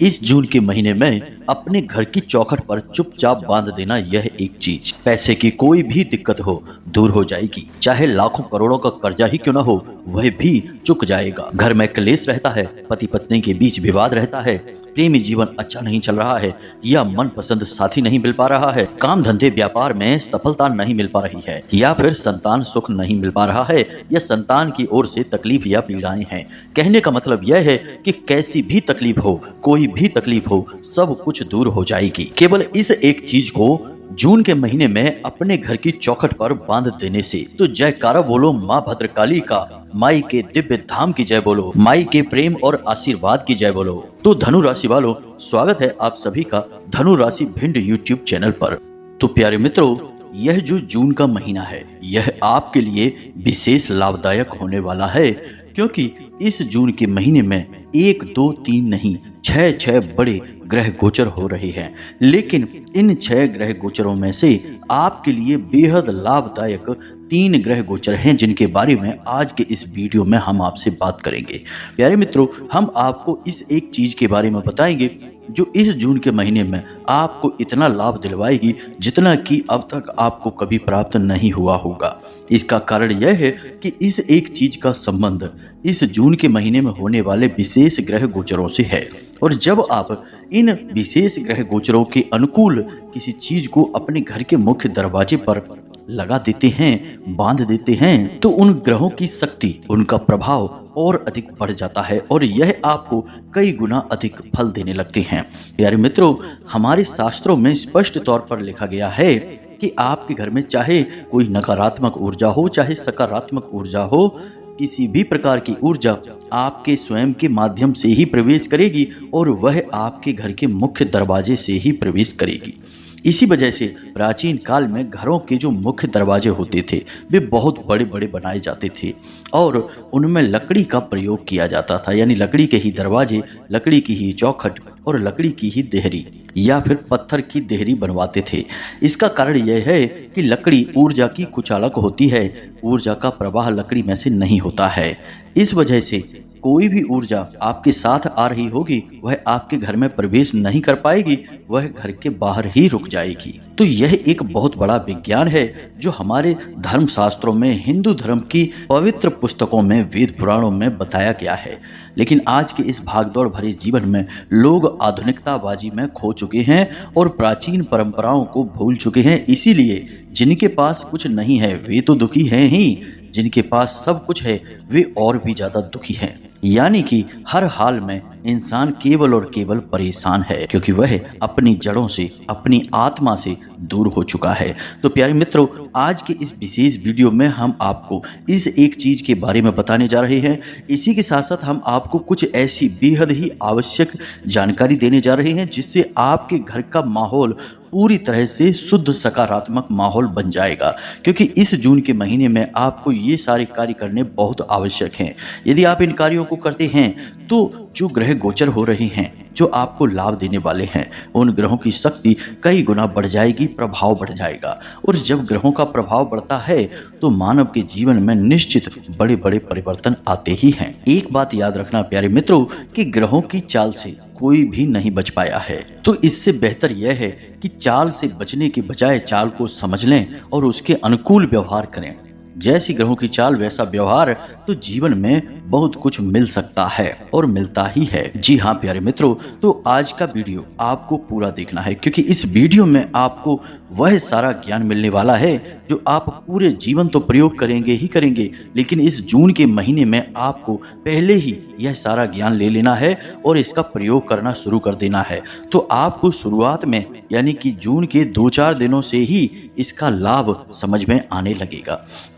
इस जून के महीने में अपने घर की चौखट पर चुपचाप बांध देना यह एक चीज पैसे की कोई भी दिक्कत हो दूर हो जाएगी। चाहे लाखों करोड़ों का कर्जा ही क्यों ना हो वह भी चुक जाएगा। घर में क्लेश रहता है, पति पत्नी के बीच विवाद रहता है, प्रेमी जीवन अच्छा नहीं चल रहा है या मनपसंद साथी नहीं मिल पा रहा है, काम धंधे व्यापार में सफलता नहीं मिल पा रही है या फिर संतान सुख नहीं मिल पा रहा है या संतान की ओर से तकलीफ या पीड़ाएं हैं। कहने का मतलब यह है कि कैसी भी तकलीफ हो, कोई भी तकलीफ हो, सब कुछ दूर हो जाएगी केवल इस एक चीज को जून के महीने में अपने घर की चौखट पर बांध देने से। तो जयकारा बोलो माँ भद्रकाली का, माई के दिव्य धाम की जय बोलो, माई के प्रेम और आशीर्वाद की जय बोलो। तो धनु राशि वालों, स्वागत है आप सभी का धनु राशि भिंड यूट्यूब चैनल पर। तो प्यारे मित्रों, यह जो जून का महीना है यह आपके लिए विशेष लाभदायक होने वाला है, क्योंकि इस जून के महीने में 1 2 3 नहीं 6 बड़े ग्रह गोचर हो रहे हैं। लेकिन इन 6 ग्रह गोचरों में से आपके लिए बेहद लाभदायक 3 ग्रह गोचर हैं, जिनके बारे में आज के इस वीडियो में हम आपसे बात करेंगे। प्यारे मित्रों, हम आपको इस एक चीज के बारे में बताएंगे जो इस जून के महीने में आपको इतना लाभ दिलवाएगी जितना कि अब तक आपको कभी प्राप्त नहीं हुआ होगा। इसका कारण यह है कि इस एक चीज का संबंध इस जून के महीने में होने वाले विशेष ग्रह गोचरों से है। और जब आप इन विशेष ग्रह गोचरों के अनुकूल किसी चीज को अपने घर के मुख्य दरवाजे पर लगा देते हैं, बांध देते हैं, तो उन ग्रहों की शक्ति, उनका प्रभाव और अधिक बढ़ जाता है और यह आपको कई गुना अधिक फल देने लगते हैं। प्यारे मित्रों, हमारे शास्त्रों में स्पष्ट तौर पर लिखा गया है कि आपके घर में चाहे कोई नकारात्मक ऊर्जा हो चाहे सकारात्मक ऊर्जा हो, किसी भी प्रकार की ऊर्जा आपके स्वयं के माध्यम से ही प्रवेश करेगी और वह आपके घर के मुख्य दरवाजे से ही प्रवेश करेगी। इसी वजह से प्राचीन काल में घरों के जो मुख्य दरवाजे होते थे वे बहुत बड़े बड़े बनाए जाते थे और उनमें लकड़ी का प्रयोग किया जाता था, यानी लकड़ी के ही दरवाजे, लकड़ी की ही चौखट और लकड़ी की ही देहरी या फिर पत्थर की देहरी बनवाते थे। इसका कारण यह है कि लकड़ी ऊर्जा की कुचालक होती है, ऊर्जा का प्रवाह लकड़ी में से नहीं होता है। इस वजह से कोई भी ऊर्जा आपके साथ आ रही होगी वह आपके घर में प्रवेश नहीं कर पाएगी, वह घर के बाहर ही रुक जाएगी। तो यह एक बहुत बड़ा विज्ञान है जो हमारे धर्म शास्त्रों में, हिंदू धर्म की पवित्र पुस्तकों में, वेद पुराणों में बताया गया है। लेकिन आज के इस भागदौड़ भरे जीवन में लोग आधुनिकताबाजी में खो चुके हैं और प्राचीन परंपराओं को भूल चुके हैं। इसीलिए जिनके पास कुछ नहीं है वे तो दुखी हैं ही, जिनके पास सब कुछ है वे और भी ज्यादा दुखी हैं। यानी कि हर हाल में इंसान केवल और केवल परेशान है, क्योंकि वह अपनी जड़ों से, अपनी आत्मा से दूर हो चुका है। तो प्यारे मित्रों, आज के इस विशेष वीडियो में हम आपको इस एक चीज के बारे में बताने जा रहे हैं। इसी के साथ साथ हम आपको कुछ ऐसी बेहद ही आवश्यक जानकारी देने जा रहे हैं जिससे आपके घर का माहौल पूरी तरह से शुद्ध सकारात्मक माहौल बन जाएगा, क्योंकि इस जून के महीने में आपको ये सारे कार्य करने बहुत आवश्यक हैं। यदि आप इन कार्यों को करते हैं तो जो ग्रह गोचर हो रहे हैं, जो आपको लाभ देने वाले हैं, उन ग्रहों की शक्ति कई गुना बढ़ जाएगी, प्रभाव बढ़ जाएगा। और जब ग्रहों का प्रभाव बढ़ता है तो मानव के जीवन में निश्चित बड़े बड़े परिवर्तन आते ही हैं। एक बात याद रखना प्यारे मित्रों कि ग्रहों की चाल से कोई भी नहीं बच पाया है। तो इससे बेहतर यह है कि चाल से बचने के बजाय चाल को समझ लें और उसके अनुकूल व्यवहार करें। जैसी ग्रहों की चाल वैसा व्यवहार, तो जीवन में बहुत कुछ मिल सकता है और मिलता ही है। जी हाँ प्यारे मित्रों, तो आज का वीडियो आपको पूरा देखना है, क्योंकि इस वीडियो में आपको वह सारा ज्ञान मिलने वाला है जो आप पूरे जीवन तो प्रयोग करेंगे ही करेंगे, लेकिन इस जून के महीने में आपको पहले ही यह सारा ज्ञान ले लेना है और इसका प्रयोग करना शुरू कर देना है। तो आपको शुरुआत में, यानी कि जून के 2-4 दिनों से ही इसका लाभ समझ में आने लगेगा।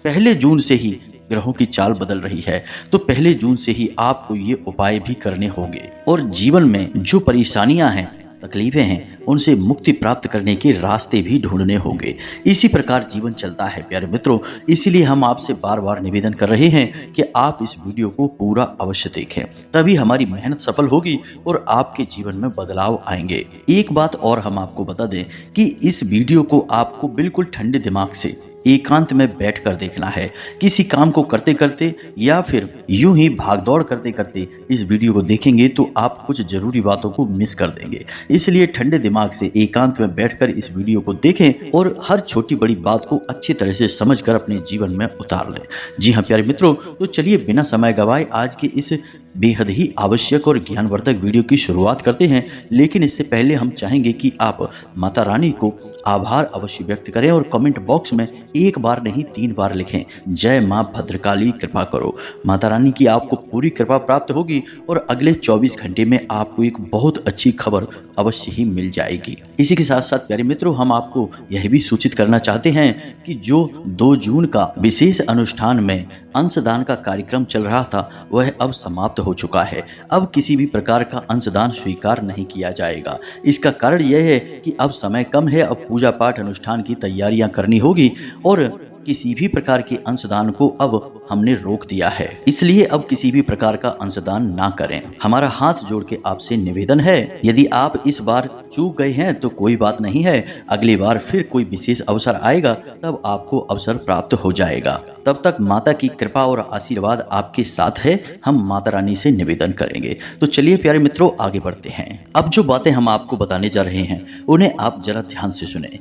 पहले जून से ही ग्रहों की चाल बदल रही है, तो पहले जून से ही आपको ये उपाय भी करने होंगे और जीवन में जो परेशानियां हैं, तकलीफें हैं, उनसे मुक्ति प्राप्त करने के रास्ते भी ढूंढने होंगे। इसी प्रकार जीवन चलता है प्यारे मित्रों, इसीलिए हम आपसे बार बार निवेदन कर रहे हैं कि आप इस वीडियो को पूरा अवश्य देखें, तभी हमारी मेहनत सफल होगी और आपके जीवन में बदलाव आएंगे। एक बात और हम आपको बता दें कि इस वीडियो को आपको बिल्कुल ठंडे दिमाग से एकांत में बैठकर देखना है। किसी काम को करते करते या फिर यूं ही भागदौड़ करते करते इस वीडियो को देखेंगे तो आप कुछ जरूरी बातों को मिस कर देंगे। इसलिए ठंडे दिमाग से एकांत में बैठकर इस वीडियो को देखें और हर छोटी बड़ी बात को अच्छी तरह से समझकर अपने जीवन में उतार लें। जी हाँ प्यारे मित्रों, तो चलिए बिना समय गवाए आज के इस बेहद ही आवश्यक और ज्ञानवर्धक वीडियो की शुरुआत करते हैं। लेकिन इससे पहले हम चाहेंगे कि आप माता रानी को आभार अवश्य व्यक्त करें और कमेंट बॉक्स में एक बार नहीं 3 बार लिखें, जय मां भद्रकाली कृपा करो। माता रानी की आपको पूरी कृपा प्राप्त होगी और अगले 24 घंटे में आपको एक बहुत अच्छी खबर अवश्य ही मिल जाएगी। इसी के साथ साथ प्यारे मित्रों, हम आपको यह भी सूचित करना चाहते हैं कि जो 2 जून का विशेष अनुष्ठान में अंशदान का कार्यक्रम चल रहा था वह अब समाप्त हो चुका है। अब किसी भी प्रकार का अंशदान स्वीकार नहीं किया जाएगा। इसका कारण यह है कि अब समय कम है, अब पूजा पाठ अनुष्ठान की तैयारियां करनी होगी और किसी भी प्रकार के अंशदान को अब हमने रोक दिया है। इसलिए अब किसी भी प्रकार का अंशदान ना करें। हमारा हाथ जोड़ के आपसे निवेदन है, यदि आप इस बार चूक गए हैं तो कोई बात नहीं है, अगली बार फिर कोई विशेष अवसर आएगा तब आपको अवसर प्राप्त हो जाएगा। तब तक माता की कृपा और आशीर्वाद आपके साथ है, हम माता रानी से निवेदन करेंगे। तो चलिए प्यारे मित्रों आगे बढ़ते हैं। अब जो बातें हम आपको बताने जा रहे हैं उन्हें आप जरा ध्यान से सुने।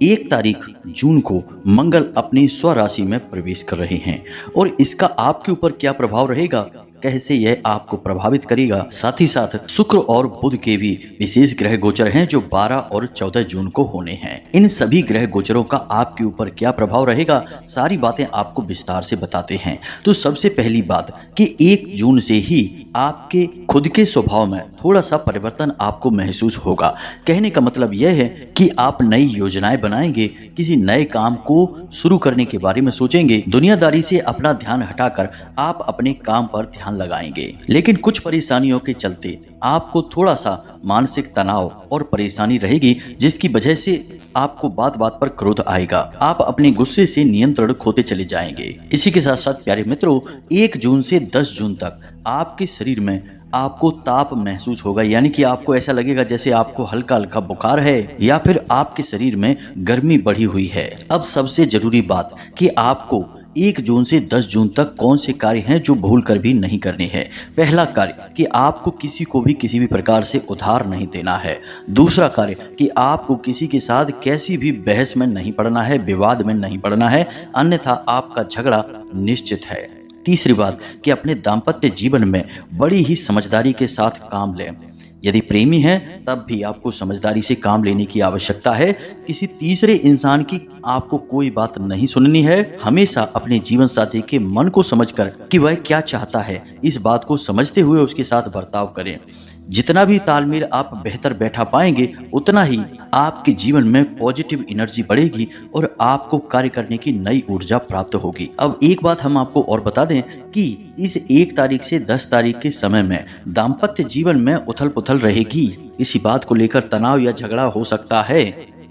1 तारीख जून को मंगल अपनी स्वराशि में प्रवेश कर रहे हैं और इसका आपके ऊपर क्या प्रभाव रहेगा, कैसे यह आपको प्रभावित करेगा। साथ ही साथ शुक्र और बुध के भी विशेष ग्रह गोचर हैं जो 12 और 14 जून को होने हैं। इन सभी ग्रह गोचरों का आपके ऊपर क्या प्रभाव रहेगा, सारी बातें आपको विस्तार से बताते हैं। तो सबसे पहली बात कि 1 जून से ही आपके खुद के स्वभाव में थोड़ा सा परिवर्तन आपको महसूस होगा। कहने का मतलब यह है कि आप नई योजनाएं बनाएंगे, किसी नए काम को शुरू करने के बारे में सोचेंगे। दुनियादारी से अपना ध्यान हटाकर आप अपने काम पर ध्यान लगाएंगे। लेकिन कुछ परेशानियों के चलते आपको थोड़ा सा मानसिक तनाव और परेशानी रहेगी, जिसकी वजह से आपको बात बात पर क्रोध आएगा। आप अपने गुस्से से नियंत्रण खोते चले जाएंगे। इसी के साथ साथ प्यारे मित्रों, 1 जून से 10 जून तक आपके शरीर में आपको ताप महसूस होगा, यानी कि आपको ऐसा लगेगा जैसे आपको हल्का हल्का बुखार है या फिर आपके शरीर में गर्मी बढ़ी हुई है। अब सबसे जरूरी बात कि आपको 1 जून से 10 जून तक कौन से कार्य हैं जो भूल कर भी नहीं करने हैं। पहला कार्य कि आपको किसी को भी किसी भी प्रकार से उधार नहीं देना है। दूसरा कार्य कि आपको किसी के साथ कैसी भी बहस में नहीं पड़ना है, विवाद में नहीं पड़ना है, अन्यथा आपका झगड़ा निश्चित है। तीसरी बात कि अपने दाम्पत्य जीवन में बड़ी ही समझदारी के साथ काम लें। यदि प्रेमी हैं तब भी आपको समझदारी से काम लेने की आवश्यकता है। किसी तीसरे इंसान की आपको कोई बात नहीं सुननी है। हमेशा अपने जीवन साथी के मन को समझकर कि वह क्या चाहता है, इस बात को समझते हुए उसके साथ बर्ताव करें। जितना भी तालमेल आप बेहतर बैठा पाएंगे उतना ही आपके जीवन में पॉजिटिव एनर्जी बढ़ेगी और आपको कार्य करने की नई ऊर्जा प्राप्त होगी। अब एक बात हम आपको और बता दें कि इस 1 तारीख से 10 तारीख के समय में दाम्पत्य जीवन में उथल पुथल रहेगी। इसी बात को लेकर तनाव या झगड़ा हो सकता है,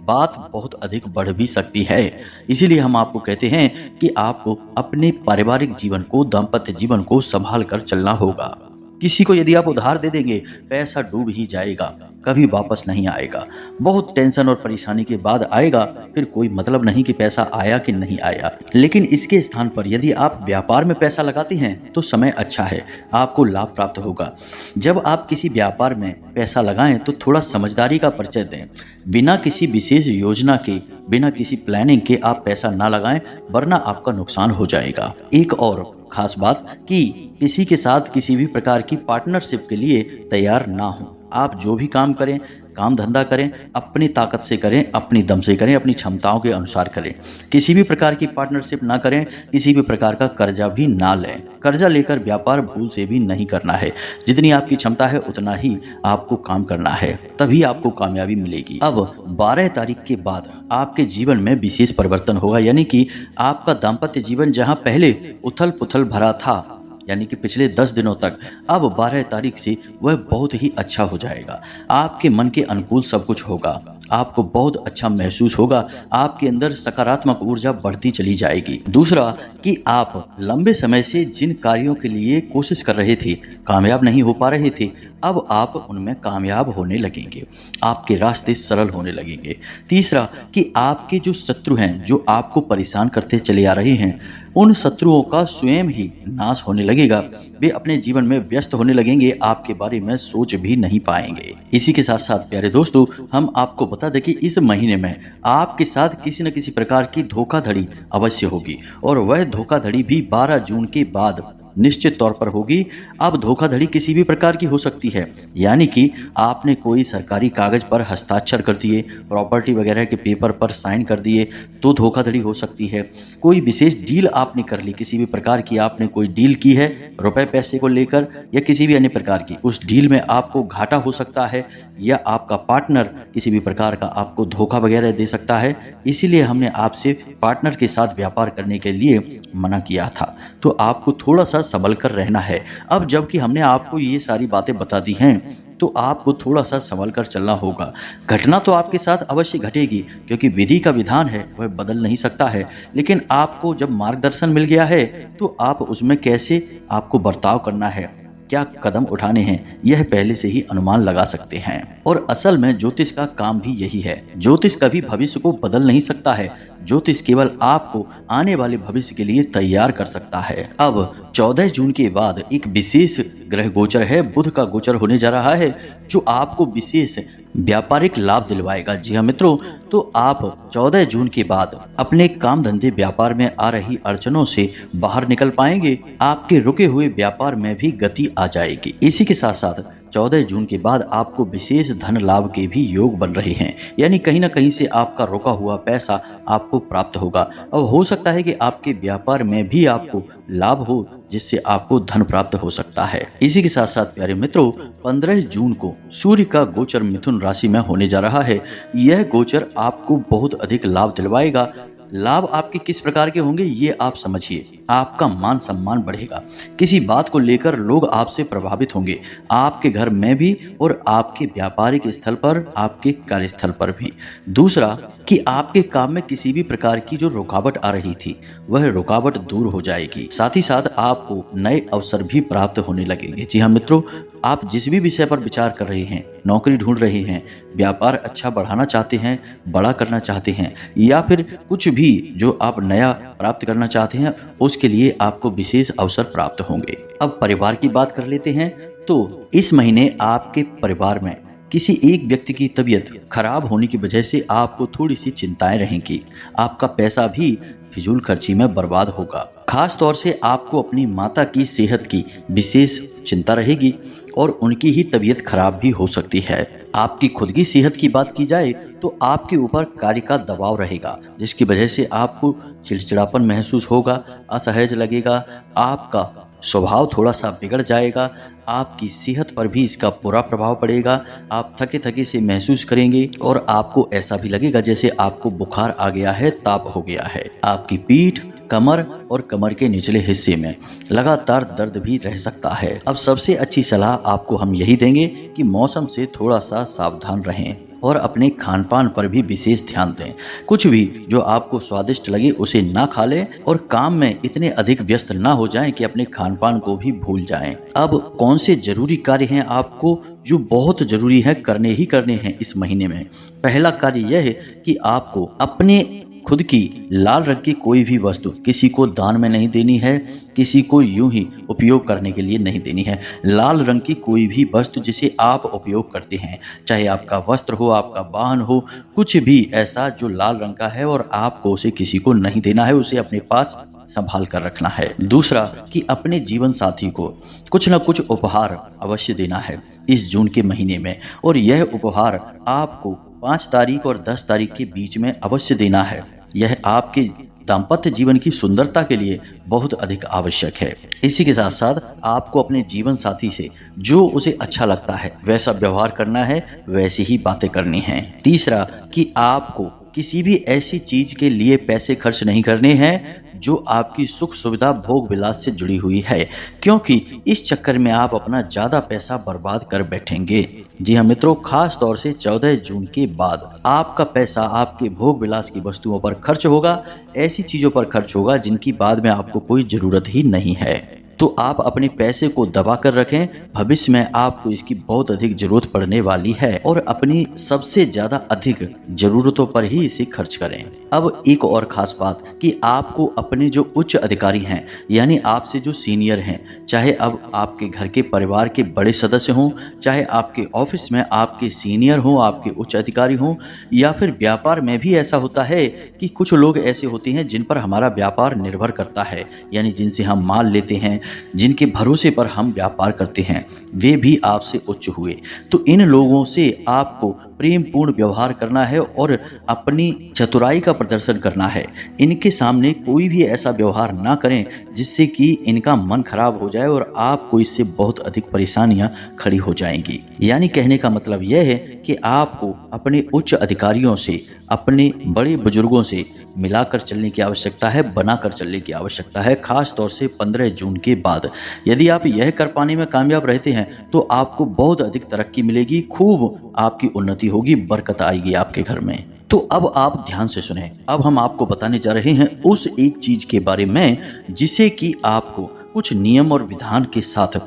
बात बहुत अधिक बढ़ भी सकती है। इसीलिए हम आपको कहते हैं कि आपको अपने पारिवारिक जीवन को, दाम्पत्य जीवन को संभाल कर चलना होगा। किसी को यदि आप उधार दे देंगे, पैसा डूब ही जाएगा, कभी वापस नहीं आएगा। बहुत टेंशन और परेशानी के बाद आएगा, फिर कोई मतलब नहीं कि पैसा आया कि नहीं आया। लेकिन इसके स्थान पर यदि आप व्यापार में पैसा लगाते हैं तो समय अच्छा है, आपको लाभ प्राप्त होगा। जब आप किसी व्यापार में पैसा लगाएं तो थोड़ा समझदारी का परिचय दें। बिना किसी विशेष योजना के, बिना किसी प्लानिंग के आप पैसा ना लगाएं, वरना आपका नुकसान हो जाएगा। एक और खास बात कि किसी के साथ किसी भी प्रकार की पार्टनरशिप के लिए तैयार ना हो। आप जो भी काम करें, काम धंधा करें, अपनी ताकत से करें, अपनी दम से करें, अपनी क्षमताओं के अनुसार करें। किसी भी प्रकार की पार्टनरशिप ना करें, किसी भी प्रकार का कर्जा भी ना लें। कर्जा लेकर व्यापार भूल से भी नहीं करना है। जितनी आपकी क्षमता है उतना ही आपको काम करना है, तभी आपको कामयाबी मिलेगी। अब 12 तारीख के बाद आपके जीवन में विशेष परिवर्तन होगा, यानी कि आपका दाम्पत्य जीवन जहां पहले उथल पुथल भरा था, यानी कि पिछले 10 दिनों तक, अब 12 तारीख से वह बहुत ही अच्छा हो जाएगा। आपके मन के अनुकूल सब कुछ होगा। आपको बहुत अच्छा महसूस होगा, आपके अंदर सकारात्मक ऊर्जा बढ़ती चली जाएगी। दूसरा कि आप लंबे समय से जिन कार्यों के लिए कोशिश कर रहे थे, कामयाब नहीं हो पा रहे थे, अब आप उनमें कामयाब होने लगेंगे, आपके रास्ते सरल होने लगेंगे। तीसरा कि आपके जो शत्रु हैं, जो आपको परेशान करते चले आ रहे हैं, उन शत्रुओं का स्वयं ही नाश होने लगेगा। वे अपने जीवन में व्यस्त होने लगेंगे, आपके बारे में सोच भी नहीं पाएंगे। इसी के साथ साथ प्यारे दोस्तों, हम आपको बता दें कि इस महीने में आपके साथ किसी न किसी प्रकार की धोखाधड़ी अवश्य होगी, और वह धोखाधड़ी भी 12 जून के बाद निश्चित तौर पर होगी। अब धोखाधड़ी किसी भी प्रकार की हो सकती है, यानी कि आपने कोई सरकारी कागज पर हस्ताक्षर कर दिए, प्रॉपर्टी वगैरह के पेपर पर साइन कर दिए, तो धोखाधड़ी हो सकती है। कोई विशेष डील आपने कर ली, किसी भी प्रकार की आपने कोई डील की है रुपए पैसे को लेकर या किसी भी अन्य प्रकार की, उस डील में आपको घाटा हो सकता है, या आपका पार्टनर किसी भी प्रकार का आपको धोखा वगैरह दे सकता है। इसीलिए हमने आपसे पार्टनर के साथ व्यापार करने के लिए मना किया था, तो आपको थोड़ा सा संभल कर रहना है। अब जबकि हमने आपको ये सारी बातें बता दी हैं, तो आपको थोड़ा सा संभल कर चलना होगा। घटना तो आपके साथ अवश्य घटेगी, क्योंकि विधि का विधान है, वह बदल नहीं सकता है। लेकिन आपको जब मार्गदर्शन मिल गया है, तो आप उसमें कैसे आपको बर्ताव करना है, क्या कदम उठाने हैं, यह पहले से ही अनुमान लगा सकते हैं। और असल में ज्योतिष का काम भी यही है। ज्योतिष कभी भविष्य को बदल नहीं सकता है, ज्योतिष केवल आपको आने वाले भविष्य के लिए तैयार कर सकता है। अब 14 जून के बाद एक विशेष ग्रह गोचर है, बुध का गोचर होने जा रहा है, जो आपको विशेष व्यापारिक लाभ दिलवाएगा। जी हाँ मित्रों, तो आप 14 जून के बाद अपने काम धंधे व्यापार में आ रही अड़चनों से बाहर निकल पाएंगे, आपके रुके हुए व्यापार में भी गति आ जाएगी। इसी के साथ साथ 14 जून के बाद आपको विशेष धन लाभ के भी योग बन रहे हैं, यानी कहीं ना कहीं से आपका रुका हुआ पैसा आपको प्राप्त होगा। अब हो सकता है कि आपके व्यापार में भी आपको लाभ हो, जिससे आपको धन प्राप्त हो सकता है। इसी के साथ साथ प्यारे मित्रों, 15 जून को सूर्य का गोचर मिथुन राशि में होने जा रहा है। यह गोचर आपको बहुत अधिक लाभ दिलवाएगा। लाभ आपके किस प्रकार के होंगे, ये आप समझिए। आपका मान सम्मान बढ़ेगा, किसी बात को लेकर लोग आपसे प्रभावित होंगे, आपके घर में भी और आपके व्यापारिक स्थल पर, आपके कार्यस्थल पर भी। दूसरा कि आपके काम में किसी भी प्रकार की जो रुकावट आ रही थी, वह रुकावट दूर हो जाएगी। साथ ही साथ आपको नए अवसर भी प्राप्त होने लगेंगे। जी हाँ मित्रों, आप जिस भी विषय पर विचार कर रहे हैं, नौकरी ढूंढ रहे हैं, व्यापार अच्छा बढ़ाना चाहते हैं, बड़ा करना चाहते हैं, या फिर कुछ भी जो आप नया प्राप्त करना चाहते हैं, उसके लिए आपको विशेष अवसर प्राप्त होंगे। अब परिवार की बात कर लेते हैं, तो इस महीने आपके परिवार में किसी एक व्यक्ति की तबीयत खराब होने की वजह से आपको थोड़ी सी चिंताएं रहेंगी। आपका पैसा भी फिजूल खर्ची में बर्बाद होगा। खास तौर से आपको अपनी माता की सेहत की विशेष चिंता रहेगी, और उनकी ही तबीयत खराब भी हो सकती है। आपकी खुद की सेहत की बात की जाए तो आपके ऊपर कार्य का दबाव रहेगा, जिसकी वजह से आपको चिड़चिड़ापन महसूस होगा, असहज लगेगा, आपका स्वभाव थोड़ा सा बिगड़ जाएगा, आपकी सेहत पर भी इसका बुरा प्रभाव पड़ेगा। आप थके थके से महसूस करेंगे, और आपको ऐसा भी लगेगा जैसे आपको बुखार आ गया है, ताप हो गया है। आपकी पीठ, कमर और कमर के निचले हिस्से में लगातार दर्द भी रह सकता है। अब सबसे अच्छी सलाह आपको हम यही देंगे कि मौसम से थोड़ा सा सावधान रहें, और अपने खान पान पर भी विशेष ध्यान दें। कुछ भी जो आपको स्वादिष्ट लगे उसे ना खा लें, और काम में इतने अधिक व्यस्त ना हो जाएं कि अपने खान पान को भी भूल जाएं। अब कौन से जरूरी कार्य हैं आपको जो बहुत जरूरी है, करने ही करने हैं इस महीने में। पहला कार्य यह है कि आपको अपने खुद की लाल रंग की कोई भी वस्तु किसी को दान में नहीं देनी है, किसी को यूं ही उपयोग करने के लिए नहीं देनी है। लाल रंग की कोई भी वस्तु जिसे आप उपयोग करते हैं, चाहे आपका वस्त्र हो, आपका वाहन हो, कुछ भी ऐसा जो लाल रंग का है और आपको उसे किसी को नहीं देना है, उसे अपने पास संभाल कर रखना है। दूसरा कि अपने जीवन साथी को कुछ न कुछ उपहार अवश्य देना है इस जून के महीने में, और यह उपहार आपको 5 तारीख और 10 तारीख के बीच में अवश्य देना है। यह आपके दाम्पत्य जीवन की सुंदरता के लिए बहुत अधिक आवश्यक है। इसी के साथ साथ आपको अपने जीवन साथी से जो उसे अच्छा लगता है वैसा व्यवहार करना है, वैसी ही बातें करनी हैं। तीसरा कि आपको किसी भी ऐसी चीज के लिए पैसे खर्च नहीं करने हैं जो आपकी सुख सुविधा भोग विलास से जुड़ी हुई है, क्योंकि इस चक्कर में आप अपना ज्यादा पैसा बर्बाद कर बैठेंगे। जी हाँ मित्रों, खास तौर से 14 जून के बाद आपका पैसा आपके भोग विलास की वस्तुओं पर खर्च होगा, ऐसी चीजों पर खर्च होगा जिनकी बाद में आपको कोई जरूरत ही नहीं है। तो आप अपने पैसे को दबा कर रखें, भविष्य में आपको इसकी बहुत अधिक जरूरत पड़ने वाली है और अपनी सबसे ज्यादा अधिक जरूरतों पर ही इसे खर्च करें। अब एक और खास बात कि आपको अपने जो उच्च अधिकारी हैं, यानी आपसे जो सीनियर हैं, चाहे अब आपके घर के परिवार के बड़े सदस्य हों, चाहे आपके ऑफिस में आपके सीनियर हों, आपके उच्च अधिकारी हों, या फिर व्यापार में भी ऐसा होता है कि कुछ लोग ऐसे होते हैं जिन पर हमारा व्यापार निर्भर करता है, यानी जिनसे हम माल लेते हैं, जिनके भरोसे पर हम व्यापार करते हैं, वे भी आपसे उच्च हुए। तो इन लोगों से आपको प्रेम पूर्ण व्यवहार करना है और अपनी चतुराई का प्रदर्शन करना है। इनके सामने कोई भी ऐसा व्यवहार ना करें जिससे कि इनका मन खराब हो जाए और आपको इससे बहुत अधिक परेशानियां खड़ी हो जाएंगी। यानी कहने का मतलब यह है कि आपको अपने उच्च अधिकारियों से, अपने बड़े बुजुर्गों से मिलाकर चलने की आवश्यकता है, बनाकर चलने की आवश्यकता है, खास तौर से 15 जून के बाद। यदि आप यह कर पाने में कामयाब रहते हैं तो आपको बहुत अधिक तरक्की मिलेगी, खूब आपकी उन्नति होगी, बरकत आएगी आपके घर में। तो अब आप ध्यान से सुने, अब हम आपको बताने जा रहे हैं उस एक चीज के बारे में जिसे कि आपको कुछ नियम और विधान के साथ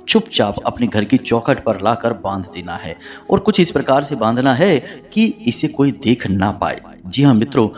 चुपचाप अपने घर की चौखट पर लाकर बांध देना है, और कुछ इस प्रकार से बांधना है कि इसे कोई देख ना पाए। जी हाँ मित्रों,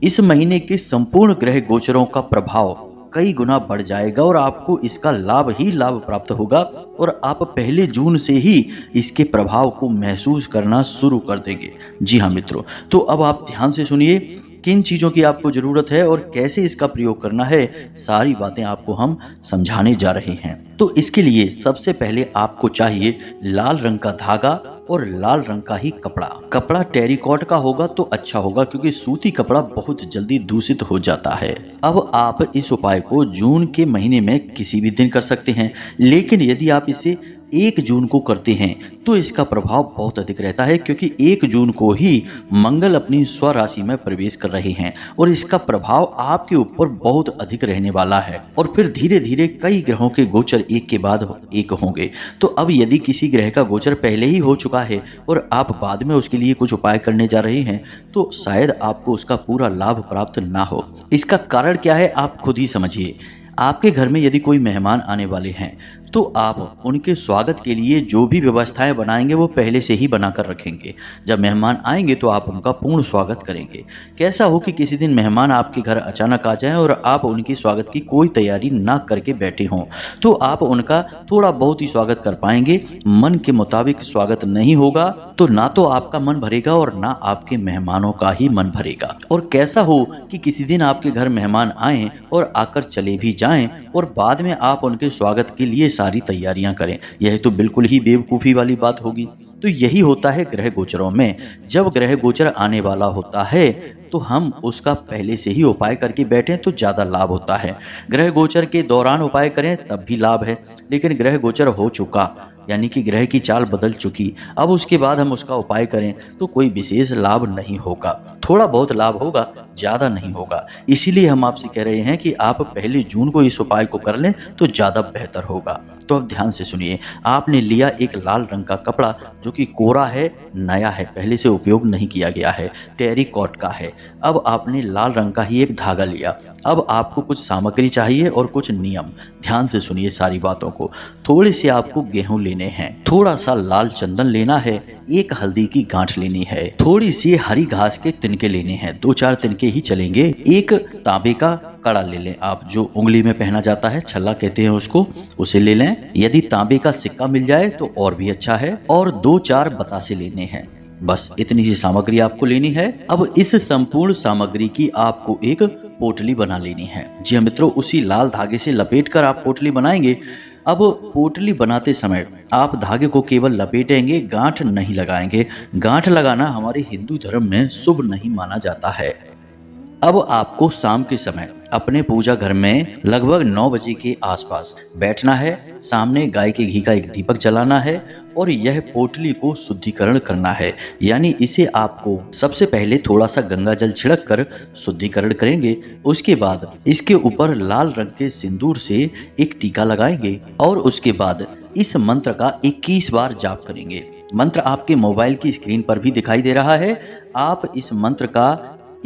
इस महीने के संपूर्ण ग्रह गोचरों का प्रभाव कई गुना बढ़ जाएगा और आपको इसका लाभ ही लाभ प्राप्त होगा और आप 1 जून से ही इसके प्रभाव को महसूस करना शुरू कर देंगे। जी हाँ मित्रों, तो अब आप ध्यान से सुनिए, किन चीज़ों की आपको ज़रूरत है और कैसे इसका प्रयोग करना है, सारी बातें आपको हम समझाने जा रहे हैं। तो इसके लिए सबसे पहले आपको चाहिए लाल रंग का धागा और लाल रंग का ही कपड़ा। कपड़ा टेरिकॉट का होगा तो अच्छा होगा, क्योंकि सूती कपड़ा बहुत जल्दी दूषित हो जाता है। अब आप इस उपाय को जून के महीने में किसी भी दिन कर सकते हैं, लेकिन यदि आप इसे 1 जून को करते हैं तो इसका प्रभाव बहुत अधिक रहता है, क्योंकि 1 जून को ही मंगल अपनी स्वराशि में प्रवेश कर रहे हैं और इसका प्रभाव आपके ऊपर बहुत अधिक रहने वाला है। और फिर धीरे धीरे कई ग्रहों के गोचर एक के बाद एक होंगे। तो अब यदि किसी ग्रह का गोचर पहले ही हो चुका है और आप बाद में उसके लिए कुछ उपाय करने जा रहे हैं, तो शायद आपको उसका पूरा लाभ प्राप्त ना हो। इसका कारण क्या है आप खुद ही समझिए। आपके घर में यदि कोई मेहमान आने वाले हैं तो आप उनके स्वागत के लिए जो भी व्यवस्थाएं बनाएंगे वो पहले से ही बनाकर रखेंगे। जब मेहमान आएंगे तो आप उनका पूर्ण स्वागत करेंगे। कैसा हो कि किसी दिन मेहमान आपके घर अचानक आ जाएं और आप उनके स्वागत की कोई तैयारी ना करके बैठे हों, तो आप उनका थोड़ा बहुत ही स्वागत कर पाएंगे। मन के मुताबिक स्वागत नहीं होगा तो ना तो आपका मन भरेगा और ना आपके मेहमानों का ही मन भरेगा। और कैसा हो कि किसी दिन आपके घर मेहमान आए और आकर चले भी जाएं और बाद में आप उनके स्वागत के लिए सारी तैयारियां करें, यह तो बिल्कुल ही बेवकूफ़ी वाली बात होगी। तो यही होता है ग्रह गोचरों में। जब ग्रह गोचर आने वाला होता है तो हम उसका पहले से ही उपाय करके बैठें तो ज़्यादा लाभ होता है। ग्रह गोचर के दौरान उपाय करें तब भी लाभ है, लेकिन ग्रह गोचर हो चुका, यानी कि ग्रह की चाल बदल चुकी, अब उसके बाद हम उसका उपाय करें तो कोई विशेष लाभ नहीं होगा। थोड़ा बहुत लाभ होगा, ज़्यादा नहीं होगा। इसीलिए हम आपसे कह रहे हैं कि आप 1 जून को इस उपाय को कर लें तो ज़्यादा बेहतर होगा। तो अब ध्यान से सुनिए, आपने लिया एक लाल रंग का कपड़ा जो कि कोरा है, नया है, पहले से उपयोग नहीं किया गया है, टेरिकॉट का है। अब आपने लाल रंग का ही एक धागा लिया। अब आपको कुछ सामग्री चाहिए और कुछ नियम। ध्यान से सुनिए सारी बातों को। थोड़े से आपको गेहूं लेने हैं, थोड़ा सा लाल चंदन लेना है, एक हल्दी की गांठ लेनी है, थोड़ी सी हरी घास के तिनके लेने हैं, 2-4 तिनके ही चलेंगे। एक तांबे का कड़ा ले लें आप, जो उंगली में पहना जाता है, छल्ला कहते हैं उसको, उसे ले लें। यदि तांबे का सिक्का मिल जाए तो और भी अच्छा है। और 2-4 बतासे लेने हैं। बस इतनी सी सामग्री आपको लेनी है। अब इस संपूर्ण सामग्री की आपको एक पोटली बना लेनी है। जी हाँ मित्रों, उसी लाल धागे से लपेटकर आप पोटली बनाएंगे। अब पोटली बनाते समय आप धागे को केवल लपेटेंगे, गांठ नहीं लगाएंगे। गांठ लगाना हमारे हिंदू धर्म में शुभ नहीं माना जाता है। अब आपको शाम के समय अपने पूजा घर में लगभग 9 बजे के आसपास बैठना है, सामने गाय के घी का एक दीपक जलाना है और यह पोटली को शुद्धिकरण करना है। यानी इसे आपको सबसे पहले थोड़ा सा गंगा जल छिड़क कर शुद्धिकरण करेंगे। उसके बाद इसके ऊपर लाल रंग के सिंदूर से एक टीका लगाएंगे और उसके बाद इस मंत्र का 21 बार जाप करेंगे। मंत्र आपके मोबाइल की स्क्रीन पर भी दिखाई दे रहा है। आप इस मंत्र का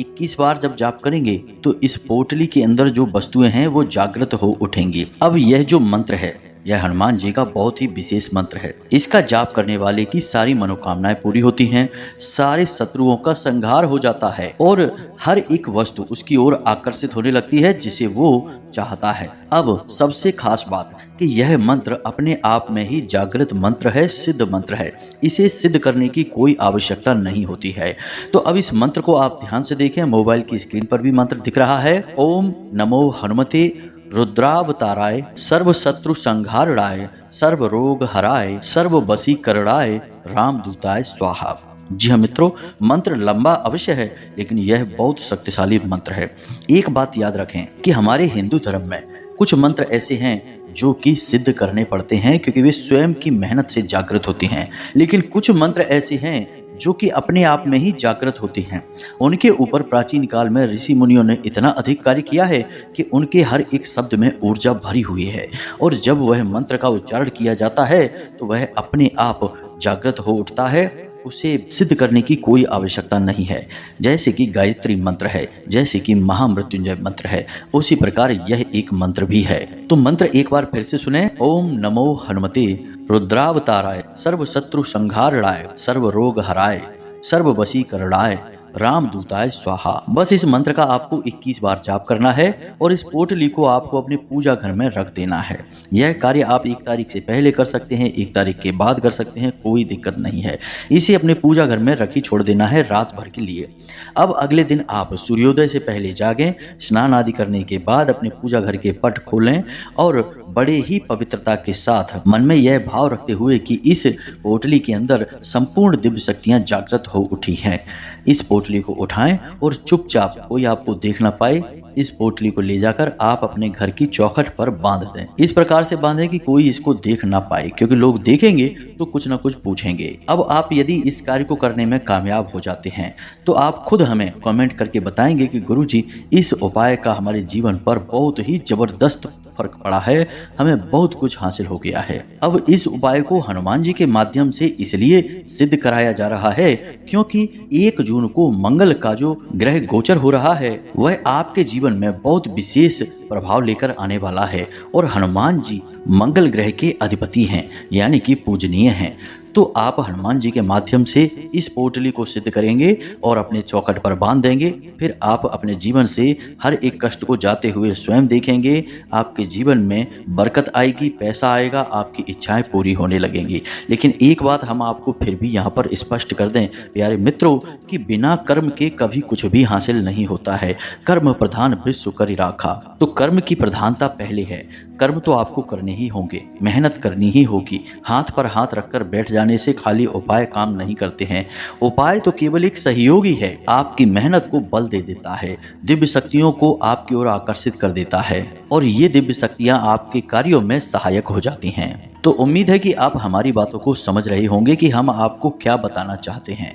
21 बार जब जाप करेंगे तो इस पोटली के अंदर जो वस्तुएं हैं वो जागृत हो उठेंगी। अब यह जो मंत्र है यह हनुमान जी का बहुत ही विशेष मंत्र है। इसका जाप करने वाले की सारी मनोकामनाएं पूरी होती हैं, सारे शत्रुओं का संहार हो जाता है और हर एक वस्तु उसकी ओर आकर्षित होने लगती है जिसे वो चाहता है। अब सबसे खास बात कि यह मंत्र अपने आप में ही जागृत मंत्र है, सिद्ध मंत्र है। इसे सिद्ध करने की कोई आवश्यकता नहीं होती है। तो अब इस मंत्र को आप ध्यान से देखें। मोबाइल की स्क्रीन पर भी मंत्र दिख रहा है। ओम नमो हनुमते रुद्रावताराय सर्व शत्रु संहारणाय सर्व रोग हराय सर्व वशीकरणाय रामदूताय स्वाहा। जी हाँ मित्रों, मंत्र लंबा अवश्य है लेकिन यह बहुत शक्तिशाली मंत्र है। एक बात याद रखें कि हमारे हिंदू धर्म में कुछ मंत्र ऐसे हैं जो कि सिद्ध करने पड़ते हैं क्योंकि वे स्वयं की मेहनत से जागृत होते हैं, लेकिन कुछ मंत्र ऐसे हैं जो कि अपने आप में ही जागृत होते हैं। उनके ऊपर प्राचीन काल में ऋषि मुनियों ने इतना अधिक कार्य किया है कि उनके हर एक शब्द में ऊर्जा भरी हुई है और जब वह मंत्र का उच्चारण किया जाता है तो वह अपने आप जागृत हो उठता है। उसे सिद्ध करने की कोई आवश्यकता नहीं है। जैसे कि गायत्री मंत्र है, जैसे कि महामृत्युंजय मंत्र है, उसी प्रकार यह एक मंत्र भी है। तो मंत्र एक बार फिर से सुने। ओम नमो हनुमते रुद्रावताराय सर्व शत्रु संहारणाय सर्व रोग हराय सर्व वशीकरणाय रामदूताय स्वाहा। बस इस मंत्र का आपको 21 बार जाप करना है और इस पोटली को आपको अपने पूजा घर में रख देना है। यह कार्य आप 1 तारीख से पहले कर सकते हैं, 1 तारीख के बाद कर सकते हैं, कोई दिक्कत नहीं है। इसे अपने पूजा घर में रखी छोड़ देना है रात भर के लिए। अब अगले दिन आप सूर्योदय से पहले जागें, स्नान आदि करने के बाद अपने पूजा घर के पट खोलें और बड़े ही पवित्रता के साथ मन में यह भाव रखते हुए कि इस पोटली के अंदर संपूर्ण दिव्य शक्तियां जागृत हो उठी हैं, इस पोटली को उठाएं और चुपचाप, कोई आपको देख ना पाए, इस पोटली को ले जाकर आप अपने घर की चौखट पर बांध दें। इस प्रकार से बांधें कि कोई इसको देख ना पाए, क्योंकि लोग देखेंगे तो कुछ ना कुछ पूछेंगे। अब आप यदि इस कार्य को करने में कामयाब हो जाते हैं तो आप खुद हमें कमेंट करके बताएंगे कि गुरुजी इस उपाय का हमारे जीवन पर बहुत ही जबरदस्त फर्क पड़ा है, हमें बहुत कुछ हासिल हो गया है। अब इस उपाय को हनुमान जी के माध्यम से इसलिए सिद्ध कराया जा रहा है क्योंकि 1 जून को मंगल का जो ग्रह गोचर हो रहा है वह आपके जीवन में बहुत विशेष प्रभाव लेकर आने वाला है और हनुमान जी मंगल ग्रह के अधिपति हैं, यानी कि पूजनीय हैं। तो आप हनुमान जी के माध्यम से इस पोटली को सिद्ध करेंगे और अपने चौखट पर बांध देंगे। फिर आप अपने जीवन से हर एक कष्ट को जाते हुए स्वयं देखेंगे। आपके जीवन में बरकत आएगी, पैसा आएगा, आपकी इच्छाएं पूरी होने लगेंगी। लेकिन एक बात हम आपको फिर भी यहाँ पर स्पष्ट कर दें प्यारे मित्रों कि बिना कर्म के कभी कुछ भी हासिल नहीं होता है। कर्म प्रधान विश्व करि राखा। तो कर्म की प्रधानता पहले है। कर्म तो आपको करने ही होंगे, मेहनत करनी ही होगी। हाथ पर हाथ रखकर बैठ जाने से खाली उपाय काम नहीं करते हैं। उपाय तो केवल एक सहयोगी है, आपकी मेहनत को बल दे देता है, दिव्य शक्तियों को आपकी ओर आकर्षित कर देता है और ये दिव्य शक्तियां आपके कार्यों में सहायक हो जाती हैं। तो उम्मीद है कि आप हमारी बातों को समझ रहे होंगे कि हम आपको क्या बताना चाहते हैं।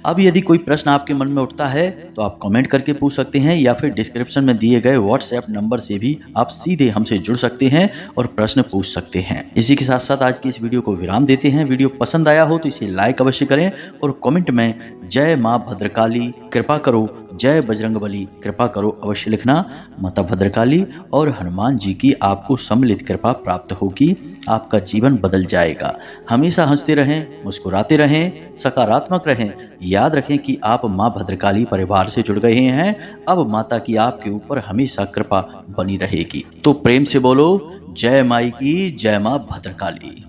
अब यदि कोई प्रश्न आपके मन में उठता है तो आप कमेंट करके पूछ सकते हैं या फिर डिस्क्रिप्शन में दिए गए व्हाट्सएप नंबर से भी आप सीधे हमसे जुड़ सकते हैं और प्रश्न पूछ सकते हैं। इसी के साथ साथ आज की इस वीडियो को विराम देते हैं। वीडियो पसंद आया हो तो इसे लाइक अवश्य करें और कमेंट में जय माँ भद्रकाली कृपा करो, जय बजरंगबली कृपा करो अवश्य लिखना। माता भद्रकाली और हनुमान जी की आपको सम्मिलित कृपा प्राप्त होगी, आपका जीवन बदल जाएगा। हमेशा हंसते रहें, मुस्कुराते रहें, सकारात्मक रहें। याद रखें कि आप माँ भद्रकाली परिवार से जुड़ गए हैं। अब माता की आपके ऊपर हमेशा कृपा बनी रहेगी। तो प्रेम से बोलो जय माई की, जय माँ भद्रकाली।